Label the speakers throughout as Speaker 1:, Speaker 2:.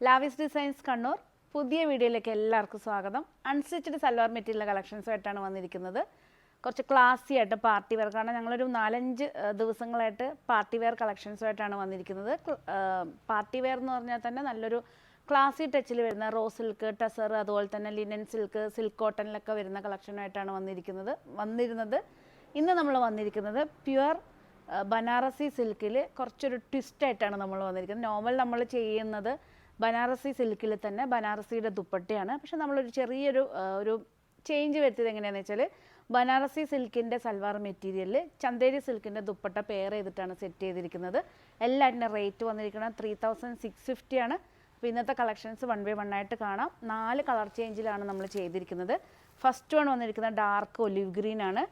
Speaker 1: ലാവിസ് designs Kannur പുതിയ വീഡിയോയിലേക്ക് എല്ലാവർക്കും സ്വാഗതം. അൺസ്റ്റിച്ച്ഡ് സൽവാർ മെറ്റീരിയൽ കളക്ഷൻസുമായിട്ടാണ് വന്നിരിക്കുന്നത്. കുറച്ച് ക്ലാസി ആയിട്ട് പാർട്ടി വെയർ, കാരണം ഞങ്ങളൊരു 4-5 ദിവസങ്ങളായിട്ട് പാർട്ടി വെയർ കളക്ഷൻസുമായിട്ടാണ് വന്നിരിക്കുന്നത്. പാർട്ടി വെയർ എന്ന് പറഞ്ഞാൽ തന്നെ നല്ലൊരു ക്ലാസി ടച്ചിൽ വരുന്ന റോസ് സിൽക്ക്, ടസർ, അതുപോലെ തന്നെ ലിനൻ സിൽക്ക്, സിൽക്ക് കോട്ടണിലൊക്കെ വരുന്ന കളക്ഷനായിട്ടാണ് വന്നിരുന്നത്. ഇന്ന് നമ്മൾ വന്നിരിക്കുന്നത് പ്യുവർ ബനാറസി സിൽക്കിൽ കുറച്ചൊരു ട്വിസ്റ്റായിട്ടാണ് നമ്മൾ വന്നിരിക്കുന്നത്. നോർമൽ നമ്മൾ ചെയ്യുന്നത് ബനാറസി സിൽക്കിൽ തന്നെ ബനാറസിയുടെ ദുപ്പട്ടയാണ്. പക്ഷെ നമ്മളൊരു ചെറിയൊരു ചേഞ്ച് വരുത്തിയത് എങ്ങനെയാണെന്ന് വെച്ചാൽ, ബനാറസി സിൽക്കിൻ്റെ സൽവാർ മെറ്റീരിയലിൽ ചന്തേരി സിൽക്കിൻ്റെ ദുപ്പട്ട പെയർ ചെയ്തിട്ടാണ് സെറ്റ് ചെയ്തിരിക്കുന്നത്. എല്ലാറ്റിൻ്റെ റേറ്റ് വന്നിരിക്കുന്നത് 3650 ആണ്. അപ്പോൾ ഇന്നത്തെ കളക്ഷൻസ് 1 by 1 ആയിട്ട് കാണാം. 4 കളർ ചേഞ്ചിലാണ് നമ്മൾ ചെയ്തിരിക്കുന്നത്. ഫസ്റ്റ് വൺ വന്നിരിക്കുന്നത് ഡാർക്ക് ഒലിവ് ഗ്രീൻ ആണ്,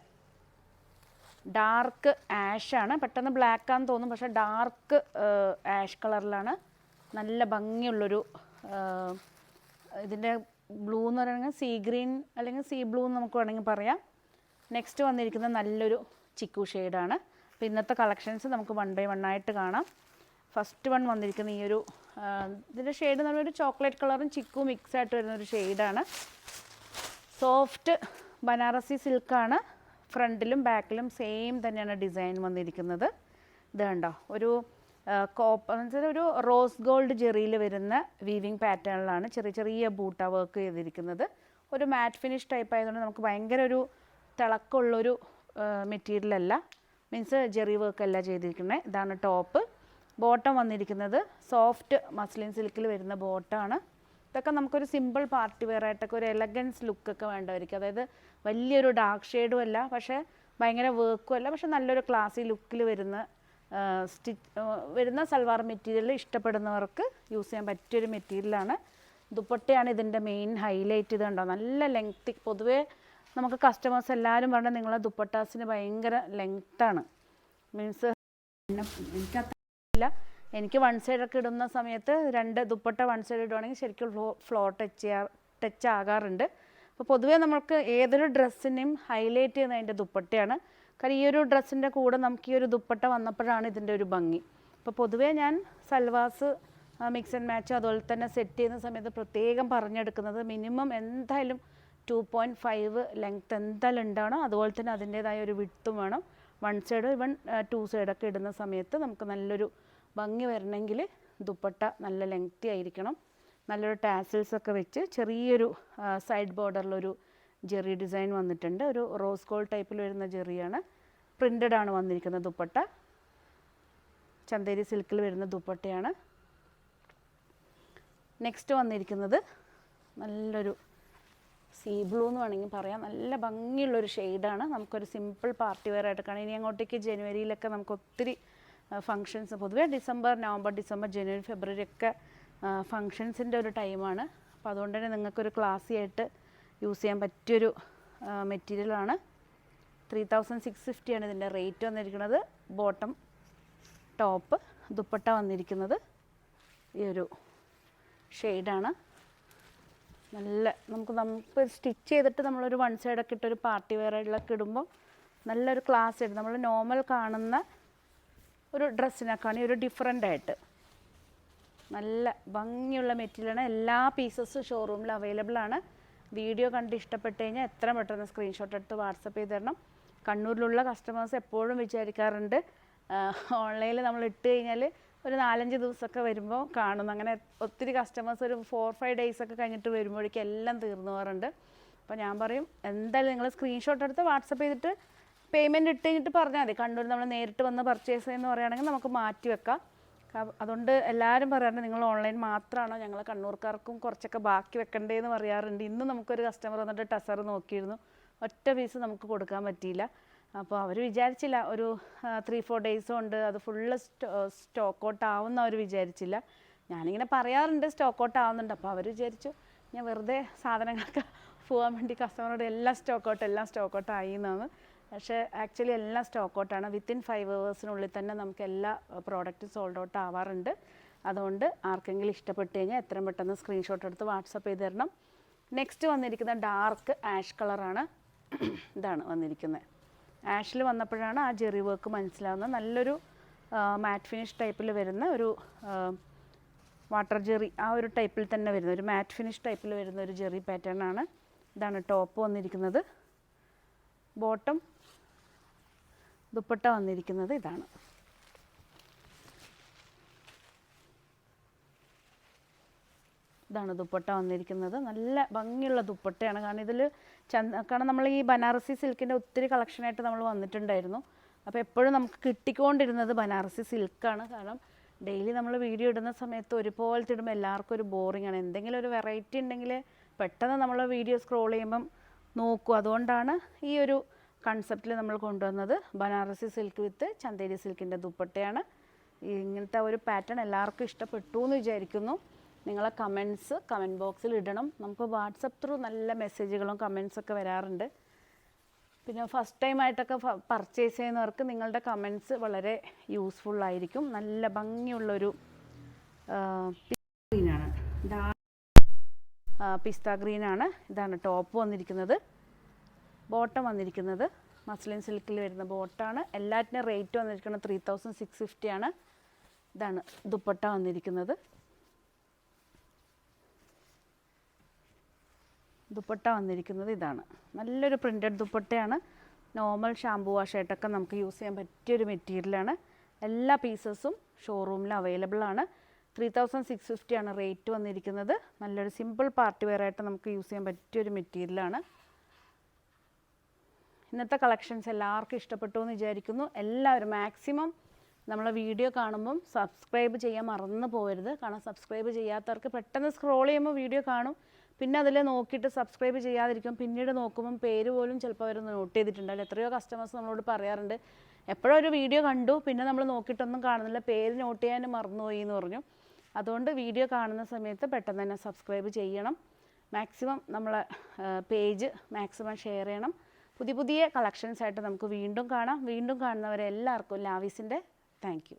Speaker 1: ഡാർക്ക് ആഷ് ആണ്. പെട്ടെന്ന് ബ്ലാക്ക് ആണെന്ന് തോന്നും, പക്ഷേ ഡാർക്ക് ആഷ് കളറിലാണ്. നല്ല ഭംഗിയുള്ളൊരു ഇതിൻ്റെ ബ്ലൂ എന്ന് പറയുന്നത് സീ ഗ്രീൻ അല്ലെങ്കിൽ സീ ബ്ലൂ എന്ന് നമുക്ക് വേണമെങ്കിൽ പറയാം. നെക്സ്റ്റ് വന്നിരിക്കുന്നത് നല്ലൊരു ചിക്കു ഷെയ്ഡാണ്. അപ്പോൾ ഇന്നത്തെ കളക്ഷൻസ് നമുക്ക് 1 by 1 ആയിട്ട് കാണാം. ഫസ്റ്റ് വൺ വന്നിരിക്കുന്ന ഈ ഒരു ഇതിൻ്റെ ഷെയ്ഡ് എന്ന് പറയുന്നത് ചോക്ലേറ്റ് കളറും ചിക്കു മിക്സ് ആയിട്ട് വരുന്നൊരു ഷെയ്ഡാണ്. സോഫ്റ്റ് ബനാറസി സിൽക്കാണ്. ഫ്രണ്ടിലും ബാക്കിലും സെയിം തന്നെയാണ് ഡിസൈൻ വന്നിരിക്കുന്നത്. ഇത് കണ്ടോ, ഒരു ഒരു റോസ് ഗോൾഡ് ജെറിയിൽ വരുന്ന വീവിങ് പാറ്റേണിലാണ് ചെറിയ ചെറിയ ബൂട്ട വർക്ക് ചെയ്തിരിക്കുന്നത്. ഒരു മാറ്റ് ഫിനിഷ് ടൈപ്പ് ആയതുകൊണ്ട് നമുക്ക് ഭയങ്കര ഒരു തിളക്കമുള്ളൊരു മെറ്റീരിയലല്ല, മീൻസ് ജെറി വർക്കല്ല ചെയ്തിരിക്കുന്നത്. ഇതാണ് ടോപ്പ്. ബോട്ടം വന്നിരിക്കുന്നത് സോഫ്റ്റ് മസ്ലിൻ സിൽക്കിൽ വരുന്ന ബോട്ടമാണ്. ഇതൊക്കെ നമുക്കൊരു സിമ്പിൾ പാർട്ടി വെയർ ആയിട്ടൊക്കെ ഒരു എലഗൻസ് ലുക്കൊക്കെ വേണ്ടവർക്ക്, അതായത് വലിയൊരു ഡാർക്ക് ഷെയ്ഡും അല്ല, പക്ഷേ ഭയങ്കര വർക്കും അല്ല, പക്ഷെ നല്ലൊരു ക്ലാസി ലുക്കിൽ വരുന്ന സൽവാർ മെറ്റീരിയൽ ഇഷ്ടപ്പെടുന്നവർക്ക് യൂസ് ചെയ്യാൻ പറ്റിയൊരു മെറ്റീരിയലാണ്. ദുപ്പട്ടയാണ് ഇതിൻ്റെ മെയിൻ ഹൈലൈറ്റ്. ഇത് കണ്ടോ, നല്ല ലെങ്ത്ത്. പൊതുവേ നമുക്ക് കസ്റ്റമേഴ്സ് എല്ലാവരും പറഞ്ഞാൽ നിങ്ങളെ ദുപ്പട്ടാസിന് ഭയങ്കര ലെങ്ത്താണ്. മീൻസ് എനിക്ക് വൺ സൈഡൊക്കെ ഇടുന്ന സമയത്ത് 2 ദുപ്പട്ട വൺ സൈഡ് ഇടുവാണെങ്കിൽ ശരിക്കും ഫ്ലോർ ടച്ച് ആകാറുണ്ട്. അപ്പോൾ പൊതുവേ നമുക്ക് ഏതൊരു ഡ്രസ്സിനെയും ഹൈലൈറ്റ് ചെയ്യുന്ന അതിൻ്റെ ദുപ്പട്ടയാണ്. കാരണം ഈ ഒരു ഡ്രസ്സിൻ്റെ കൂടെ നമുക്ക് ഈ ഒരു ദുപ്പട്ട വന്നപ്പോഴാണ് ഇതിൻ്റെ ഒരു ഭംഗി. അപ്പോൾ പൊതുവേ ഞാൻ സൽവാസ് മിക്സ് ആൻഡ് മാച്ച് അതുപോലെ തന്നെ സെറ്റ് ചെയ്യുന്ന സമയത്ത് പ്രത്യേകം പറഞ്ഞെടുക്കുന്നത് മിനിമം എന്തായാലും 2.5 ലെങ്ത്ത് എന്തായാലും ഉണ്ടാവണം. അതുപോലെ തന്നെ അതിൻ്റേതായ ഒരു വിഡ്ത്തും വേണം. വൺ സൈഡ് ഇവൺ 2 സൈഡൊക്കെ ഇടുന്ന സമയത്ത് നമുക്ക് നല്ലൊരു ഭംഗി വരണമെങ്കിൽ ദുപ്പട്ട നല്ല ലെങ്ത്തി ആയിരിക്കണം. നല്ലൊരു ടാസിൽസൊക്കെ വെച്ച് ചെറിയൊരു സൈഡ് ബോർഡറിലൊരു ജെറി ഡിസൈൻ വന്നിട്ടുണ്ട്. ഒരു റോസ് ഗോൾഡ് ടൈപ്പിൽ വരുന്ന ജെറിയാണ്. പ്രിൻ്റഡ് ആണ് വന്നിരിക്കുന്നത് ദുപ്പട്ട. ചന്തേരി സിൽക്കിൽ വരുന്ന ദുപ്പട്ടയാണ്. നെക്സ്റ്റ് വന്നിരിക്കുന്നത് നല്ലൊരു സീ ബ്ലൂ എന്ന് വേണമെങ്കിൽ പറയാം. നല്ല ഭംഗിയുള്ളൊരു ഷെയ്ഡാണ്. നമുക്കൊരു സിമ്പിൾ പാർട്ടി വെയർ ആയിട്ട് കാണാം. ഇനി അങ്ങോട്ടേക്ക് ജനുവരിയിലൊക്കെ നമുക്ക് ഒത്തിരി ഫങ്ഷൻസ്, പൊതുവേ നവംബർ, ഡിസംബർ, ജനുവരി, ഫെബ്രുവരി ഒക്കെ ഫങ്ഷൻസിൻ്റെ ഒരു ടൈമാണ്. അപ്പോൾ അതുകൊണ്ട് തന്നെ നിങ്ങൾക്കൊരു ക്ലാസി ആയിട്ട് യൂസ് ചെയ്യാൻ പറ്റിയൊരു മെറ്റീരിയലാണ്. 3650 ആണ് ഇതിൻ്റെ റേറ്റ് വന്നിരിക്കുന്നത്. ബോട്ടം, ടോപ്പ്, ദുപ്പട്ട വന്നിരിക്കുന്നത് ഈ ഒരു ഷെയ്ഡാണ്. നല്ല നമുക്ക് സ്റ്റിച്ച് ചെയ്തിട്ട് നമ്മളൊരു വൺ സൈഡൊക്കെ ഇട്ടൊരു പാർട്ടി വെയറിലൊക്കെ ഇടുമ്പോൾ നല്ലൊരു ക്ലാസ് ആയിട്ട് നമ്മൾ നോർമൽ കാണുന്ന ഒരു ഡ്രസ്സിനൊക്കെയാണ് ഒരു ഡിഫറെൻ്റ് ആയിട്ട് നല്ല ഭംഗിയുള്ള മെറ്റീരിയലാണ്. എല്ലാ പീസസും ഷോറൂമിൽ അവൈലബിൾ ആണ്. വീഡിയോ കണ്ട് ഇഷ്ടപ്പെട്ട് കഴിഞ്ഞാൽ എത്രയും പെട്ടെന്ന് സ്ക്രീൻഷോട്ട് എടുത്ത് വാട്സപ്പ് ചെയ്ത് തരണം. കണ്ണൂരിലുള്ള കസ്റ്റമേഴ്സ് എപ്പോഴും വിചാരിക്കാറുണ്ട് ഓൺലൈനിൽ നമ്മൾ ഇട്ട് കഴിഞ്ഞാൽ ഒരു 4-5 ദിവസമൊക്കെ വരുമ്പോൾ കാണും. അങ്ങനെ ഒത്തിരി കസ്റ്റമേഴ്സ് ഒരു 4-5 ഡേയ്സൊക്കെ കഴിഞ്ഞിട്ട് വരുമ്പോഴേക്കും എല്ലാം തീർന്നു പോകാറുണ്ട്. അപ്പോൾ ഞാൻ പറയും, എന്തായാലും നിങ്ങൾ സ്ക്രീൻഷോട്ട് എടുത്ത് വാട്സപ്പ് ചെയ്തിട്ട് പേയ്മെൻറ്റ് ഇട്ട് കഴിഞ്ഞിട്ട് പറഞ്ഞാൽ മതി. കണ്ണൂർ നമ്മൾ നേരിട്ട് വന്ന് പർച്ചേസ് ചെയ്യുന്ന പറയുകയാണെങ്കിൽ നമുക്ക് മാറ്റി വെക്കാം. അതുകൊണ്ട് എല്ലാവരും പറയാറുണ്ട്, നിങ്ങൾ ഓൺലൈൻ മാത്രമാണോ, ഞങ്ങൾ കണ്ണൂർക്കാർക്കും കുറച്ചൊക്കെ ബാക്കി വെക്കണ്ടേന്ന് പറയാറുണ്ട്. ഇന്ന് നമുക്കൊരു കസ്റ്റമർ വന്നിട്ട് ടസർ നോക്കിയിരുന്നു, ഒറ്റ പീസ് നമുക്ക് കൊടുക്കാൻ പറ്റിയില്ല. അപ്പോൾ അവർ വിചാരിച്ചില്ല ഒരു 3-4 ഡേയ്സ് കൊണ്ട് അത് ഫുള്ള് സ്റ്റോക്ക് ഔട്ട് ആവുമെന്ന് അവർ വിചാരിച്ചില്ല. ഞാനിങ്ങനെ പറയാറുണ്ട് സ്റ്റോക്ക് ഔട്ട് ആവുന്നുണ്ട്. അപ്പോൾ അവർ വിചാരിച്ചു ഞാൻ വെറുതെ സാധനങ്ങളൊക്കെ പോകാൻ വേണ്ടി കസ്റ്റമറോട് എല്ലാം സ്റ്റോക്ക് ഔട്ട് ആയി എന്നാണ്. പക്ഷേ ആക്ച്വലി എല്ലാം സ്റ്റോക്ക് ഔട്ടാണ്. വിത്തിൻ 5 hours തന്നെ നമുക്ക് എല്ലാ പ്രോഡക്റ്റും സോൾഡ് ഔട്ട് ആവാറുണ്ട്. അതുകൊണ്ട് ആർക്കെങ്കിലും ഇഷ്ടപ്പെട്ട് കഴിഞ്ഞാൽ എത്രയും പെട്ടെന്ന് സ്ക്രീൻഷോട്ട് എടുത്ത് വാട്സപ്പ് ചെയ്ത് തരണം. നെക്സ്റ്റ് വന്നിരിക്കുന്ന ഡാർക്ക് ആഷ് കളറാണ്. ഇതാണ് വന്നിരിക്കുന്നത്. ആഷിൽ വന്നപ്പോഴാണ് ആ ജെറി വർക്ക് മനസ്സിലാവുന്നത്. നല്ലൊരു മാറ്റ് ഫിനിഷ് ടൈപ്പിൽ വരുന്ന ഒരു വാട്ടർ ജെറി ആ ഒരു ടൈപ്പിൽ തന്നെ വരുന്ന ഒരു മാറ്റ് ഫിനിഷ് ടൈപ്പിൽ വരുന്ന ഒരു ജെറി പാറ്റേൺ ആണ്. ഇതാണ് ടോപ്പ് വന്നിരിക്കുന്നത്. ബോട്ടം ദുപ്പട്ട വന്നിരിക്കുന്നത് ഇതാണ്. ഇതാണ് ദുപ്പട്ട വന്നിരിക്കുന്നത്. നല്ല ഭംഗിയുള്ള ദുപ്പട്ടയാണ്. കാരണം നമ്മൾ ഈ ബനാറസി സിൽക്കിൻ്റെ ഒത്തിരി കളക്ഷനായിട്ട് നമ്മൾ വന്നിട്ടുണ്ടായിരുന്നു. അപ്പോൾ എപ്പോഴും നമുക്ക് കിട്ടിക്കൊണ്ടിരുന്നത് ബനാറസി സിൽക്കാണ്. കാരണം ഡെയിലി നമ്മൾ വീഡിയോ ഇടുന്ന സമയത്ത് ഒരുപോലത്തെ ഇടുമ്പോൾ എല്ലാവർക്കും ഒരു ബോറിംഗ് ആണ്. എന്തെങ്കിലും ഒരു വെറൈറ്റി ഉണ്ടെങ്കിൽ പെട്ടെന്ന് നമ്മൾ വീഡിയോ സ്ക്രോൾ ചെയ്യുമ്പം നോക്കും. അതുകൊണ്ടാണ് ഈ ഒരു കൺസെപ്റ്റിൽ നമ്മൾ കൊണ്ടുവന്നത്. ബനാറസി സിൽക്ക് വിത്ത് ചന്തേരി സിൽക്കിൻ്റെ ദുപ്പട്ടയാണ്. ഇങ്ങനത്തെ ഒരു പാറ്റേൺ എല്ലാവർക്കും ഇഷ്ടപ്പെട്ടു എന്ന് വിചാരിക്കുന്നു. നിങ്ങളെ കമൻറ്റ് ബോക്സിൽ ഇടണം. നമുക്ക് വാട്സപ്പ് ത്രൂ നല്ല മെസ്സേജുകളും കമൻസൊക്കെ വരാറുണ്ട്. പിന്നെ ഫസ്റ്റ് ടൈം ആയിട്ടൊക്കെ പർച്ചേസ് ചെയ്യുന്നവർക്ക് നിങ്ങളുടെ കമൻസ് വളരെ യൂസ്ഫുള്ളായിരിക്കും. നല്ല ഭംഗിയുള്ളൊരു ഗ്രീനാണ്, പിസ്ത ഗ്രീനാണ്. ഇതാണ് ടോപ്പ് വന്നിരിക്കുന്നത്. ബോട്ടം വന്നിരിക്കുന്നത് മസ്ലിൻ സിൽക്കിൽ വരുന്ന ബോട്ടാണ്. എല്ലാറ്റിനും റേറ്റ് വന്നിരിക്കുന്നത് 3650 ആണ്. ഇതാണ് ദുപ്പട്ട വന്നിരിക്കുന്നത്. ദുപ്പട്ട വന്നിരിക്കുന്നത് ഇതാണ്. നല്ലൊരു പ്രിൻറ്റഡ് ദുപ്പട്ടയാണ്. നോർമൽ ഷാംപൂ വാഷായിട്ടൊക്കെ നമുക്ക് യൂസ് ചെയ്യാൻ പറ്റിയൊരു മെറ്റീരിയലാണ്. എല്ലാ പീസസും ഷോറൂമിൽ അവൈലബിൾ ആണ്. 3650 ആണ് റേറ്റ് വന്നിരിക്കുന്നത്. നല്ലൊരു സിമ്പിൾ പാർട്ടി വെയർ ആയിട്ട് നമുക്ക് യൂസ് ചെയ്യാൻ പറ്റിയൊരു മെറ്റീരിയലാണ്. ഇന്നത്തെ കളക്ഷൻസ് എല്ലാവർക്കും ഇഷ്ടപ്പെട്ടു എന്ന് വിചാരിക്കുന്നു. എല്ലാവരും മാക്സിമം നമ്മളെ വീഡിയോ കാണുമ്പം സബ്സ്ക്രൈബ് ചെയ്യാൻ മറന്നു പോകരുത്. കാരണം സബ്സ്ക്രൈബ് ചെയ്യാത്തവർക്ക് പെട്ടെന്ന് സ്ക്രോൾ ചെയ്യുമ്പോൾ വീഡിയോ കാണും, പിന്നെ അതിൽ നോക്കിയിട്ട് സബ്സ്ക്രൈബ് ചെയ്യാതിരിക്കും. പിന്നീട് നോക്കുമ്പം പേര് പോലും ചിലപ്പോൾ അവർ നോട്ട് ചെയ്തിട്ടുണ്ടാവില്ല. എത്രയോ കസ്റ്റമേഴ്സ് നമ്മളോട് പറയാറുണ്ട്, എപ്പോഴും ഒരു വീഡിയോ കണ്ടു പിന്നെ നമ്മൾ നോക്കിയിട്ടൊന്നും കാണുന്നില്ല, പേര് നോട്ട് ചെയ്യാൻ മറന്നുപോയി എന്ന് പറഞ്ഞു. അതുകൊണ്ട് വീഡിയോ കാണുന്ന സമയത്ത് പെട്ടെന്ന് തന്നെ സബ്സ്ക്രൈബ് ചെയ്യണം. മാക്സിമം നമ്മളെ പേജ് മാക്സിമം ഷെയർ ചെയ്യണം. പുതിയ കളക്ഷൻസ് ആയിട്ട് നമുക്ക് വീണ്ടും കാണാം. വീണ്ടും കാണുന്നവരെ എല്ലാവർക്കും ലാവിസിൻ്റെ താങ്ക് യു.